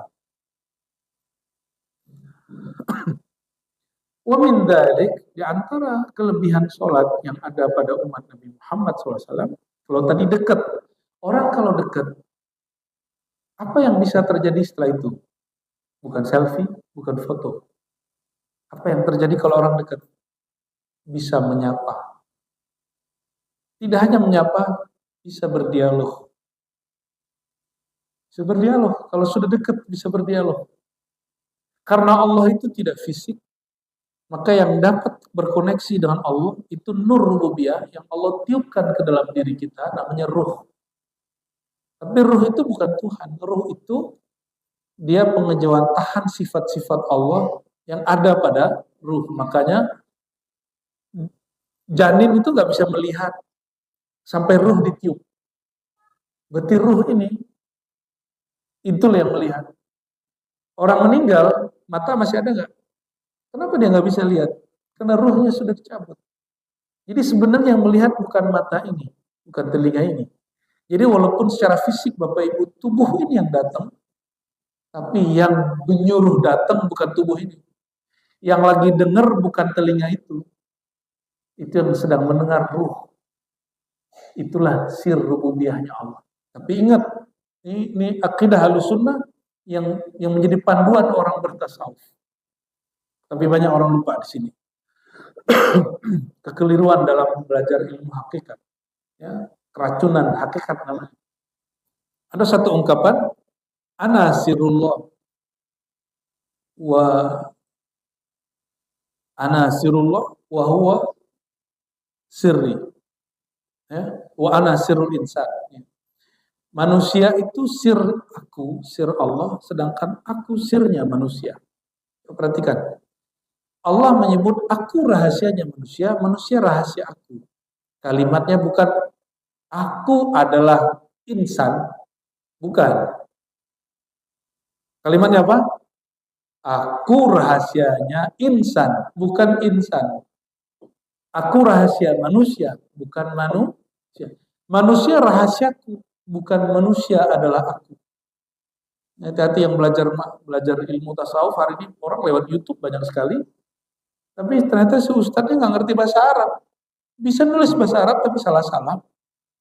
Wa min dzalik, di antara kelebihan sholat yang ada pada umat Nabi Muhammad SAW, kalau tadi dekat, orang kalau dekat, apa yang bisa terjadi setelah itu? Bukan selfie, bukan foto. Apa yang terjadi kalau orang dekat? Bisa menyapa. Tidak hanya menyapa, bisa berdialog. Bisa berdialog, kalau sudah dekat bisa berdialog. Karena Allah itu tidak fisik, maka yang dapat berkoneksi dengan Allah itu nur rububiyah yang Allah tiupkan ke dalam diri kita, namanya ruh. Tapi ruh itu bukan Tuhan. Ruh itu dia pengejawantahan sifat-sifat Allah yang ada pada ruh. Makanya janin itu nggak bisa melihat sampai ruh ditiup. Berarti ruh ini itulah yang melihat. Orang meninggal, mata masih ada nggak? Kenapa dia nggak bisa lihat? Karena ruhnya sudah dicabut. Jadi sebenarnya yang melihat bukan mata ini, bukan telinga ini. Jadi walaupun secara fisik Bapak Ibu tubuh ini yang datang, tapi yang menyuruh datang bukan tubuh ini. Yang lagi dengar bukan telinga itu. Itu yang sedang mendengar ruh. Itulah sir rububiyahnya Allah. Tapi ingat, ini akidah Ahlussunnah yang menjadi panduan orang bertasawuf. Tapi banyak orang lupa di sini. Kekeliruan dalam belajar ilmu hakikat. Ya, keracunan hakikat namanya. Ada satu ungkapan, ana sirullah wa huwa sirri. Ya, wa ana sirrul insan. Ya. Manusia itu sir aku, sir Allah, sedangkan aku sirnya manusia. Perhatikan. Allah menyebut aku rahasianya manusia, manusia rahasia aku. Kalimatnya bukan aku adalah insan, bukan. Kalimatnya apa? Aku rahasianya insan, bukan insan. Aku rahasia manusia, bukan manusia. Manusia rahasiaku, bukan manusia adalah aku. Hati-hati yang belajar ilmu tasawuf hari ini, orang lewat YouTube banyak sekali. Tapi ternyata si ustadznya nggak ngerti bahasa Arab. Bisa nulis bahasa Arab tapi salah-salah.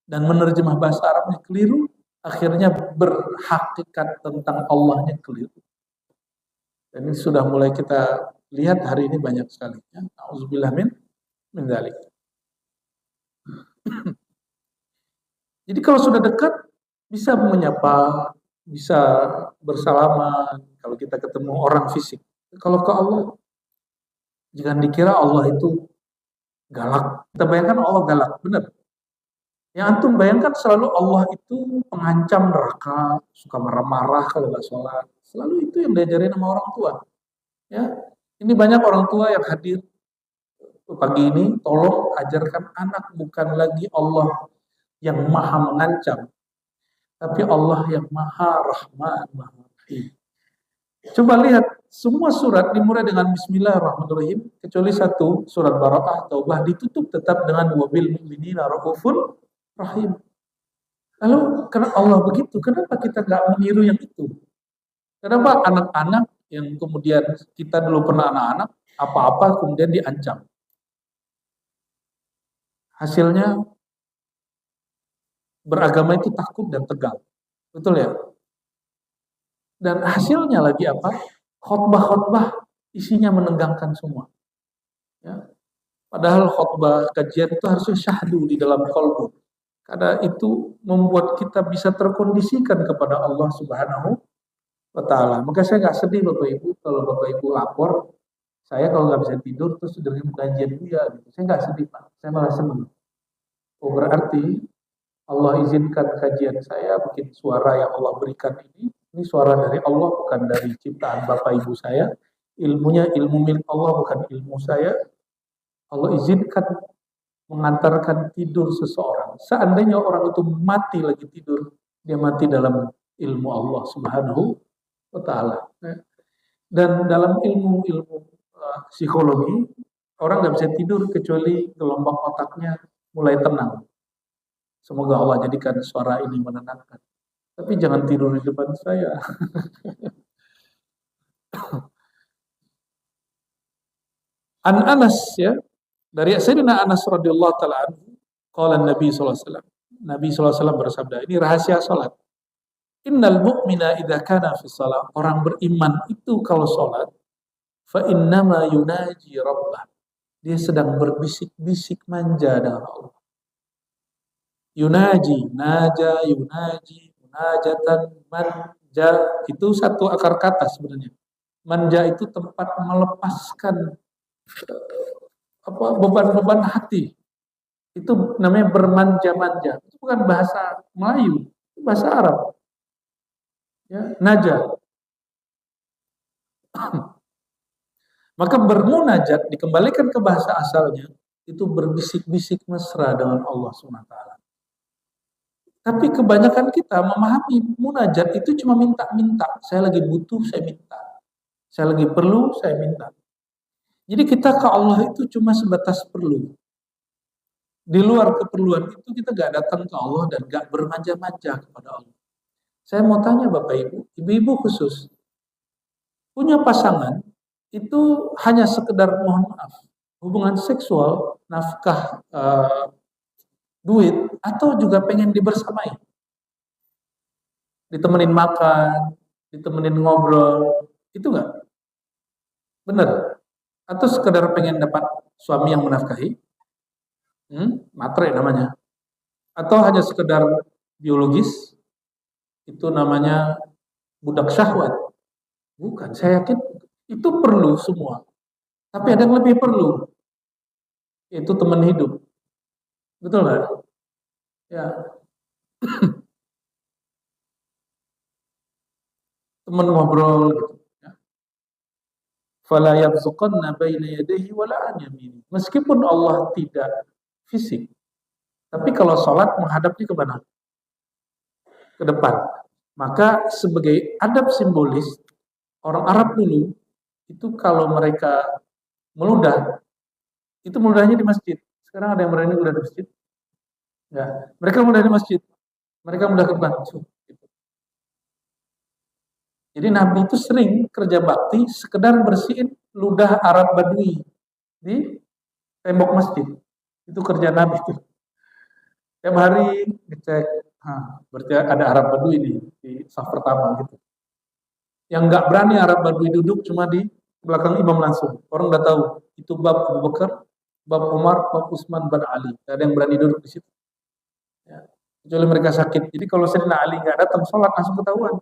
Dan menerjemah bahasa Arabnya keliru. Akhirnya berhakikat tentang Allahnya keliru. Dan ini sudah mulai kita lihat hari ini banyak sekali. Ya. Auzubillah min dzalik. Jadi kalau sudah dekat, bisa menyapa, bisa bersalaman. Kalau kita ketemu orang fisik. Kalau ke Allah, jangan dikira Allah itu galak. Kita bayangkan Allah galak, benar. Yang antum bayangkan selalu Allah itu pengancam neraka, suka marah-marah kalau nggak sholat. Selalu itu yang diajarin sama orang tua. Ya, ini banyak orang tua yang hadir pagi ini, tolong ajarkan anak bukan lagi Allah yang maha mengancam, tapi Allah yang maha rahman, maha rahim. Coba lihat, semua surat dimulai dengan Bismillahirrahmanirrahim, kecuali satu, surat Baraqah, Taubah, ditutup tetap dengan wabil mu'minina raufur rahim. Lalu, karena Allah begitu, kenapa kita nggak meniru yang itu? Kenapa anak-anak yang kemudian kita dulu pernah anak-anak, apa-apa kemudian diancam? Hasilnya beragama itu takut dan tegang. Betul ya? Dan hasilnya lagi apa? Khotbah-khotbah isinya menegangkan semua. Ya. Padahal khotbah kajian itu harusnya syahdu di dalam qalbu. Karena itu membuat kita bisa terkondisikan kepada Allah Subhanahu wa Ta'ala. Maka saya nggak sedih Bapak Ibu kalau Bapak Ibu lapor, saya kalau nggak bisa tidur terus dengerin kajian dia. Gitu. Saya nggak sedih Pak, saya malah senang. Oh berarti Allah izinkan kajian saya, bikin suara yang Allah berikan ini suara dari Allah, bukan dari ciptaan Bapak Ibu saya. Ilmunya ilmu milik Allah, bukan ilmu saya. Allah izinkan mengantarkan tidur seseorang. Seandainya orang itu mati lagi tidur, dia mati dalam ilmu Allah Subhanahu wa Ta'ala. Dan dalam ilmu-ilmu psikologi, orang nggak bisa tidur kecuali gelombang otaknya mulai tenang. Semoga Allah jadikan suara ini menenangkan. Tapi jangan tidur di depan saya. An Anas ya, dari Sayyidina Anas radhiyallahu taala anhu, qala Nabi sallallahu alaihi wasallam. Nabi sallallahu alaihi wasallam bersabda, ini rahasia salat. Innal mu'mina idza kana fi shalah, orang beriman itu kalau salat, fa innama yunaji rabbah. Dia sedang berbisik-bisik manja dengan Allah. Yunaji, naja, yunaji, munajatan, manja, itu satu akar kata sebenarnya. Manja itu tempat melepaskan beban-beban hati. Itu namanya bermanja-manja. Itu bukan bahasa Melayu, itu bahasa Arab. Ya, naja. Maka bermunajat dikembalikan ke bahasa asalnya, itu berbisik-bisik mesra dengan Allah SWT. Tapi kebanyakan kita memahami munajat itu cuma minta-minta. Saya lagi butuh, saya minta. Saya lagi perlu, saya minta. Jadi kita ke Allah itu cuma sebatas perlu. Di luar keperluan itu kita gak datang ke Allah dan gak bermanja-manja kepada Allah. Saya mau tanya Bapak Ibu, Ibu-ibu khusus, punya pasangan itu hanya sekedar mohon maaf, hubungan seksual, nafkah, duit, atau juga pengen dibersamai. Ditemenin makan, ditemenin ngobrol, itu enggak? Benar? Atau sekedar pengen dapat suami yang menafkahi? Matre namanya. Atau hanya sekedar biologis? Itu namanya budak syahwat. Bukan, saya yakin itu perlu semua. Tapi ada yang lebih perlu, yaitu teman hidup. Betul nggak? Ya. Teman ngobrol gitu. Ya. Fala yabzuqanna baina yadayhi wala an yamini. Meskipun Allah tidak fisik, tapi kalau sholat menghadapnya ke mana? Ke depan. Maka sebagai adab simbolis, orang Arab dulu itu kalau mereka meludah, itu meludahnya di masjid. Sekarang ada yang berani meludah di masjid? Ya, mereka meludah di masjid. Mereka meludah ke depan. Jadi Nabi itu sering kerja bakti sekedar bersihin ludah Arab Badui di tembok masjid. Itu kerja Nabi itu. Tiap hari ngecek, berarti ada Arab Badui di saf pertama gitu. Yang nggak berani Arab Badui duduk cuma di belakang imam langsung. Orang udah tahu itu bab Abu Bakar, bab Umar, bab Utsman bin Ali. Gak ada yang berani duduk di situ. Ya. Kecuali mereka sakit. Jadi kalau Sayyidina Ali nggak datang sholat langsung ketahuan.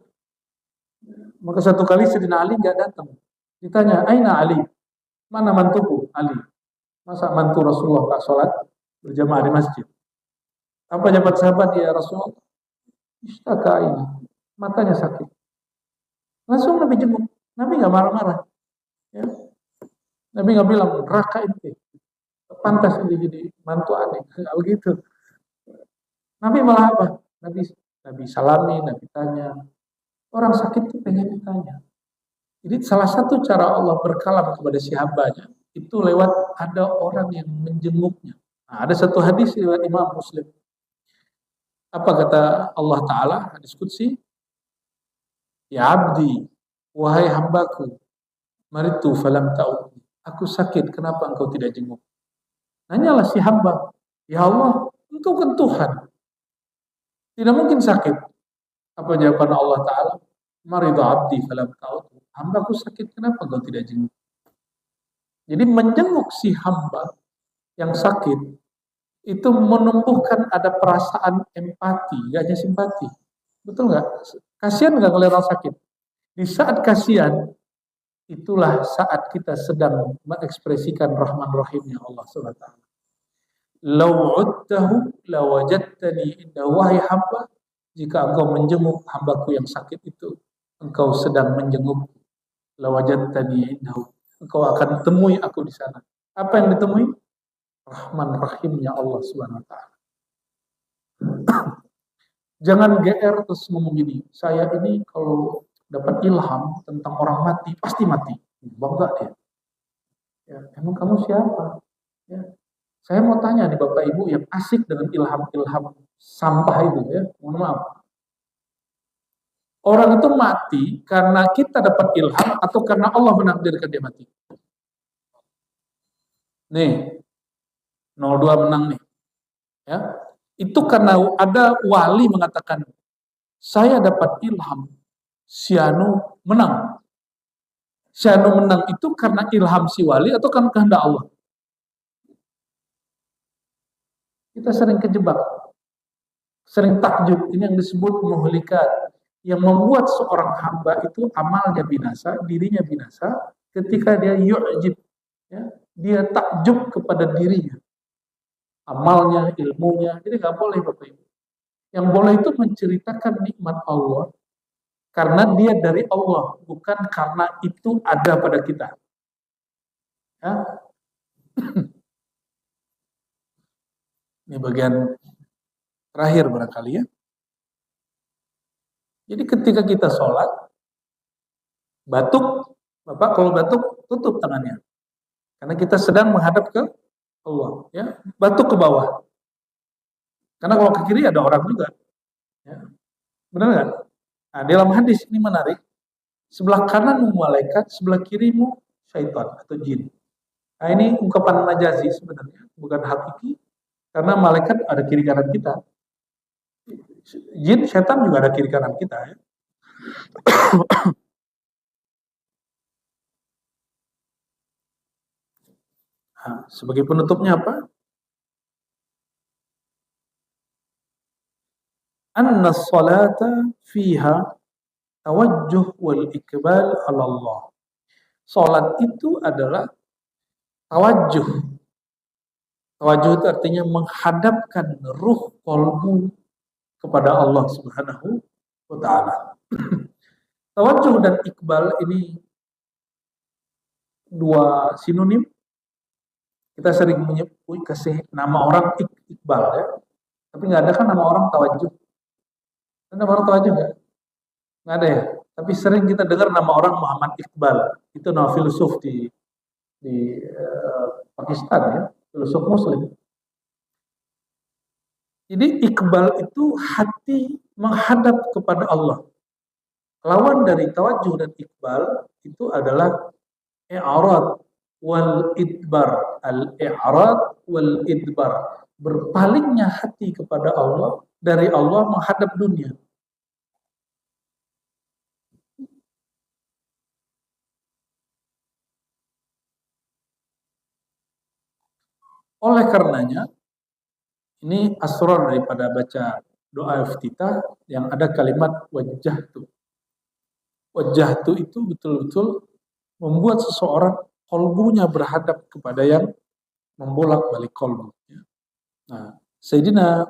Maka satu kali Sayyidina Ali nggak datang. Ditanya, Aina Ali? Mana mantuku Ali? Masa mantu Rasulullah tak sholat berjamaah di masjid? Apa jawaban sahabat, ya Rasulullah? Istaka ini, matanya sakit. Langsung Nabi jenguk. Nabi nggak marah-marah. Ya. Nabi nggak bilang neraka itu pantas ini jadi mantu aneh. Nggak begitu. Nabi malah apa? Nabi salami, Nabi tanya. Orang sakit itu pengen ditanya. Jadi salah satu cara Allah berkalam kepada si hambanya itu lewat ada orang yang menjenguknya. Nah, ada satu hadis riwayat Imam Muslim. Apa kata Allah Ta'ala hadis qudsi? Ya abdi, wahai hambaku, maritu falam ta'udni. Aku sakit, kenapa engkau tidak jenguk? Nanyalah si hamba, ya Allah, engkau kan Tuhan. Tidak mungkin sakit. Apa jawaban Allah Ta'ala? Maridu abdi falam ta'udni. Hambaku sakit, kenapa engkau tidak jenguk? Jadi menjenguk si hamba yang sakit itu menumbuhkan ada perasaan empati, gak hanya simpati. Betul nggak? Kasihan nggak kalau orang sakit? Di saat kasihan, itulah saat kita sedang mengekspresikan Rahman Rahimnya Allah SWT. Lau udtahu lawajadtani indahu, wahai hamba, jika engkau menjenguk hambaku yang sakit itu, engkau sedang menjenguk. Lawajadtani indahu, engkau akan temui aku di sana. Apa yang ditemui? Rahman Rahimnya Allah SWT. Jangan GR terus ngomong gini, saya ini kalau dapat ilham tentang orang mati, pasti mati. Bangga dia. Ya, emang kamu siapa? Ya. Saya mau tanya nih Bapak Ibu yang asik dengan ilham-ilham sampah itu, ya, mohon maaf. Orang itu mati karena kita dapat ilham atau karena Allah menakdirkan dia mati? Nih, 02 menang nih. Ya. Itu karena ada wali mengatakan, saya dapat ilham, si Anu menang. Si Anu menang itu karena ilham si wali atau karena kehendak Allah? Kita sering kejebak, sering takjub. Ini yang disebut muhlikat, yang membuat seorang hamba itu amalnya binasa, dirinya binasa, ketika dia yu'jib, ya, dia takjub kepada dirinya, amalnya, ilmunya. Jadi nggak boleh Bapak Ibu. Yang boleh itu menceritakan nikmat Allah karena dia dari Allah, bukan karena itu ada pada kita. Ya. Ini bagian terakhir barangkali ya. Jadi ketika kita sholat, batuk, Bapak kalau batuk tutup tangannya. Karena kita sedang menghadap ke Allah. Ya. Batuk ke bawah. Karena kalau ke kiri ada orang juga. Ya. Benar nggak? Nah, dalam hadis ini menarik. Sebelah kananmu malaikat, sebelah kirimu syaitan atau jin. Nah ini ungkapan majazi sebenarnya, bukan hakiki. Karena malaikat ada kiri kanan kita. Jin, setan juga ada kiri kanan kita. Ya. Nah, sebagai penutupnya apa? Anna salata fiha tawajjuh wal ikbal ala Allah. Salat itu adalah tawajjuh. Tawajjuh itu artinya menghadapkan ruh kolbu kepada Allah Subhanahu wa ta'ala. Tawajjuh dan iqbal ini dua sinonim. Kita sering menyebut kasih nama orang Iqbal ya. Tapi nggak ada kan nama orang tawajjuh. Nama orang tawajjuh nggak ada ya. Tapi sering kita dengar nama orang Muhammad Iqbal. Itu nama filsuf di Pakistan ya, filsuf Muslim. Jadi Iqbal itu hati menghadap kepada Allah. Lawan dari tawajjuh dan Iqbal itu adalah i'rad wal idbar. Al-i'rad wal idbar. Berpalingnya hati kepada Allah, dari Allah menghadap dunia. Oleh karenanya, ini asrar daripada baca doa iftitah yang ada kalimat wajjahtu. Wajjahtu itu betul-betul membuat seseorang kolbunya berhadap kepada yang membolak-balik kolbu. Nah, Sayyidina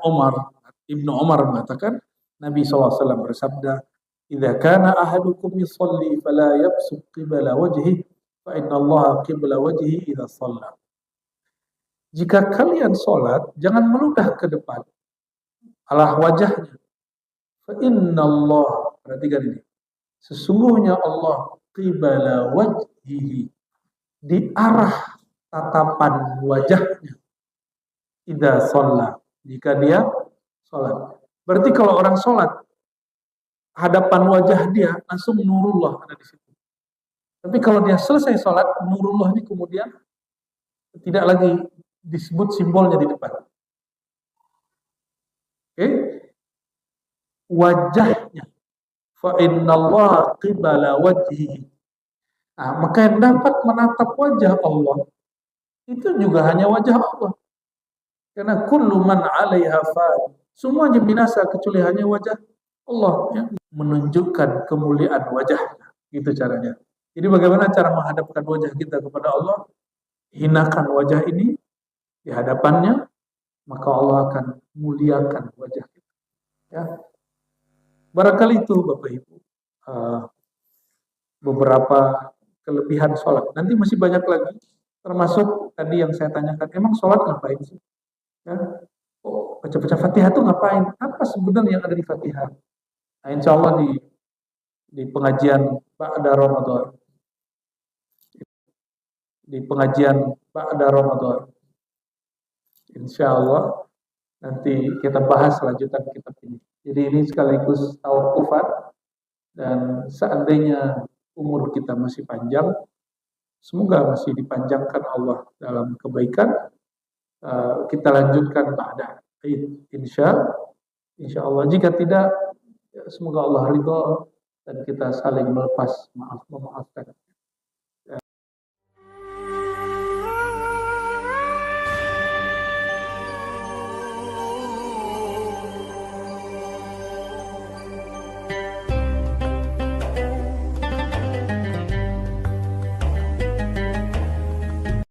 Ibnu Umar mengatakan, Nabi SAW bersabda, "Idza kana ahadukum yusalli fala yabsuq qibala wajhihi, fa inna Allah qibla wajhihi idza shalla." Jika kalian sholat, jangan meludah ke depan, arah wajahnya. Fa inna Allah, perhatikan ini. Sesungguhnya Allah qibla wajhihi, di arah tatapan wajahnya. Idza shalla, jika dia sholat. Berarti kalau orang sholat, hadapan wajah dia langsung nurullah ada di situ. Tapi kalau dia selesai sholat, nurullah ini kemudian tidak lagi disebut simbolnya di depan. Oke? Wajahnya. Fa innallaha qibala wajhihi. Nah, maka yang dapat menatap wajah Allah itu juga hanya wajah Allah. Karena kullu man 'alaiha fan. Semuanya binasa kecuali hanya wajah Allah yang menunjukkan kemuliaan wajahnya. Itu caranya. Jadi bagaimana cara menghadapkan wajah kita kepada Allah? Hinakan wajah ini di hadapannya, maka Allah akan muliakan wajah kita. Ya. Barangkali itu Bapak Ibu beberapa kelebihan sholat. Nanti masih banyak lagi, termasuk tadi yang saya tanyakan, emang sholat ngapain sih? Ya. Oh, baca-baca Fatihah itu ngapain? Apa sebenarnya yang ada di Fatihah? Nah, insya Allah di pengajian ba'da Ramadan, insya Allah nanti kita bahas lanjutan kitab ini. Jadi ini sekaligus tawakufan, dan seandainya umur kita masih panjang, semoga masih dipanjangkan Allah dalam kebaikan, kita lanjutkan ba'da insya Allah. Jika tidak, semoga Allah ridho dan kita saling melepas maaf memaafkan.